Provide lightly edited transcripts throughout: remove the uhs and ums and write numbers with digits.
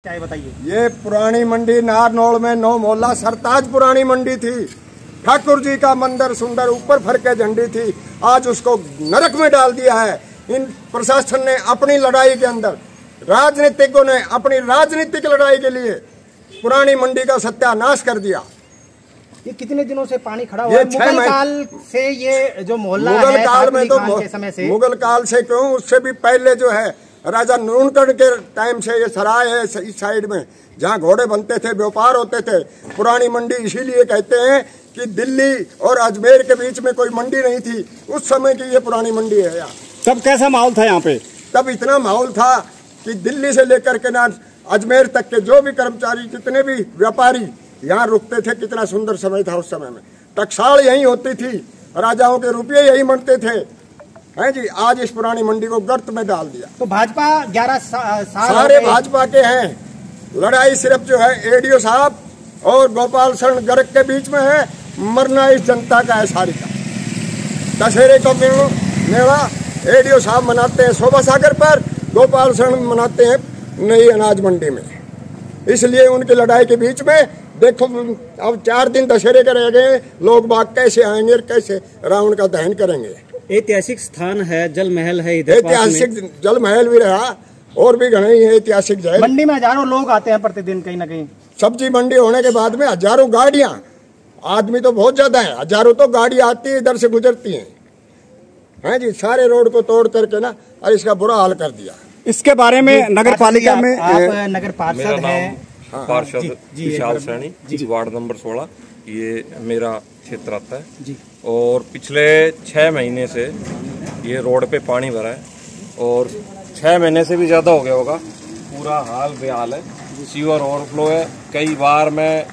क्या है बताइए। ये पुरानी मंडी नारनौल में 9 मोहल्ला सरताज पुरानी मंडी थी। ठाकुर जी का मंदिर सुंदर ऊपर फरके झंडी थी, आज उसको नरक में डाल दिया है। इन प्रशासन ने अपनी लड़ाई के अंदर, राजनीतिकों ने अपनी राजनीतिक लड़ाई के लिए पुरानी मंडी का सत्यानाश कर दिया। ये कितने दिनों से पानी खड़ा हुआ है? मुगल काल से ये जो मोहल्ला है, मुगल काल में तो मुगल काल से क्यों, उससे भी पहले जो है राजा नूनगढ़ के टाइम से ये सराय है इस साइड में, जहाँ घोड़े बनते थे, व्यापार होते थे। पुरानी मंडी इसीलिए कहते हैं कि दिल्ली और अजमेर के बीच में कोई मंडी नहीं थी, उस समय की ये पुरानी मंडी है। यहाँ तब कैसा माहौल था? यहाँ पे तब इतना माहौल था कि दिल्ली से लेकर के ना अजमेर तक के जो भी कर्मचारी, जितने भी व्यापारी यहाँ रुकते थे, कितना सुंदर समय था उस समय में। टकसाल यही होती थी, राजाओं के रुपये यही बनते थे, हैं जी। आज इस पुरानी मंडी को गर्त में डाल दिया। तो भाजपा 11 साल सारे भाजपा के हैं। लड़ाई सिर्फ जो है एडीओ साहब और गोपाल शरण गर्ग के बीच में है, मरना इस जनता का है सारी का। दशहरे का मेला एडीओ साहब मनाते हैं शोभा सागर पर, गोपाल शरण मनाते हैं नई अनाज मंडी में। इसलिए उनकी लड़ाई के बीच में देखो, अब 4 दिन दशहरे के रह गए, लोग बाग कैसे आएंगे और कैसे रावण का दहन करेंगे। ऐतिहासिक स्थान है, जल महल है, ऐतिहासिक जल महल भी रहा और भी घने ही ऐतिहासिक जगह। मंडी में हजारों लोग आते हैं प्रतिदिन, कहीं ना कहीं सब्जी मंडी होने के बाद में हजारों गाड़ियां, आदमी तो बहुत ज्यादा है, हजारों तो गाड़ी आती है, इधर से गुजरती हैं जी। सारे रोड को तोड़ करके ना और इसका बुरा हाल कर दिया। इसके बारे में नगर पालिका में आप नगर पार्षद हैं? पार्षद विशाल सैनी, वार्ड नंबर 16, ये मेरा क्षेत्र आता है जी। और पिछले 6 महीने से ये रोड पे पानी भरा है और 6 महीने से भी ज्यादा हो गया होगा। पूरा हाल बेहाल है, सीवर ओवरफ्लो है। कई बार मैं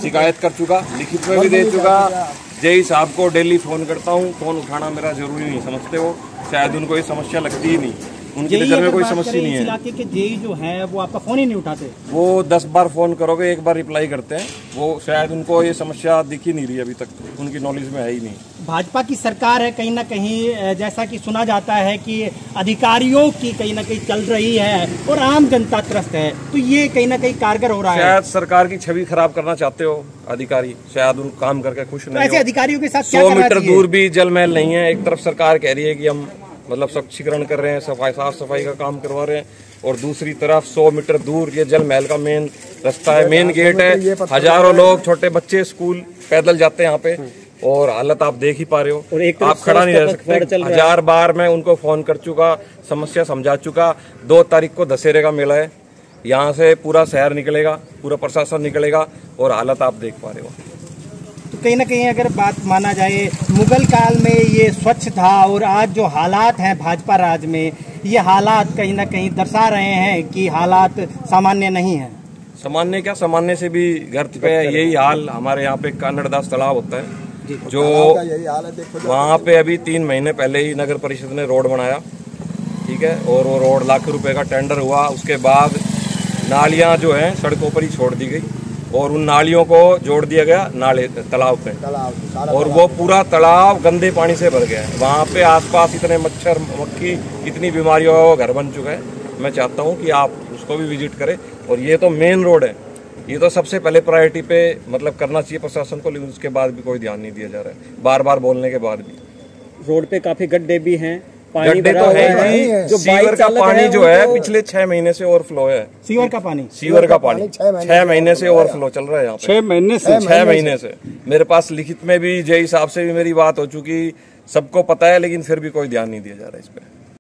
शिकायत कर चुका, लिखित में भी दे चुका। जेई साहब को डेली फोन करता हूँ, फोन उठाना मेरा जरूरी नहीं समझते हो, शायद उनको ये समस्या लगती ही नहीं, उनकी नजर में कोई समस्या नहीं है। इलाके के जेई जो है वो आपका फोन ही नहीं उठाते। वो 10 बार फोन करोगे, 1 बार रिप्लाई करते हैं। वो शायद उनको ये समस्या दिख ही नहीं रही, अभी तक उनकी नॉलेज में है ही नहीं। भाजपा की सरकार है, कहीं ना कहीं जैसा कि सुना जाता है कि अधिकारियों की कहीं ना कहीं चल रही है और आम जनता त्रस्त है, तो ये कहीं ना कहीं कारगर हो रहा है। शायद सरकार की छवि खराब करना चाहते हो अधिकारी, शायद उन काम करके खुश नहीं। ऐसे अधिकारियों के साथ 100 मीटर दूर भी जल महल नहीं है। एक तरफ सरकार कह रही है कि हम मतलब स्वच्छीकरण कर रहे हैं, साफ सफाई का काम करवा रहे हैं, और दूसरी तरफ 100 मीटर दूर ये जल महल का मेन रास्ता है, मेन गेट है। हजारों लोग, छोटे बच्चे स्कूल पैदल जाते हैं यहाँ पे, और हालत आप देख ही पा रहे हो। आप खड़ा नहीं रह सकते। 1000 बार मैं उनको फोन कर चुका, समस्या समझा चुका। 2 तारीख को दशहरे का मेला है, यहाँ से पूरा शहर निकलेगा, पूरा प्रशासन निकलेगा, और हालत आप देख पा रहे हो। तो कहीं ना कहीं अगर बात माना जाए, मुगल काल में ये स्वच्छ था और आज जो हालात हैं भाजपा राज में, ये हालात कहीं ना कहीं दर्शा रहे हैं कि हालात सामान्य नहीं है। सामान्य क्या, सामान्य से भी गर्त पे है। यही हाल हमारे यहाँ पे कानड़दास तालाब होता है, जो वहाँ पे अभी 3 महीने पहले ही नगर परिषद ने रोड बनाया, ठीक है, और वो रोड लाख रुपए का टेंडर हुआ। उसके बाद नालियाँ जो हैं सड़कों पर ही छोड़ दी गई और उन नालियों को जोड़ दिया गया नाले तालाब पे, और वो पूरा तालाब गंदे पानी से भर गया है। वहाँ पे आसपास इतने मच्छर मक्खी, इतनी बीमारियों का घर बन चुका है। मैं चाहता हूँ कि आप उसको भी विजिट करें। और ये तो मेन रोड है, ये तो सबसे पहले प्रायोरिटी पे मतलब करना चाहिए प्रशासन को, लेकिन उसके बाद भी कोई ध्यान नहीं दिया जा रहा है, बार बार बोलने के बाद भी। रोड पे काफी गड्ढे भी हैं, गड्ढे तो है जी। जो सीवर का पानी जो है पिछले 6 महीने से ओवरफ्लो है। सीवर का पानी 6 महीने से ओवरफ्लो चल रहा है यहाँ पे। 6 महीने से मेरे पास लिखित में भी जेई साहब से भी मेरी बात हो चुकी, सबको पता है, लेकिन फिर भी कोई ध्यान नहीं दिया जा रहा है इस पे।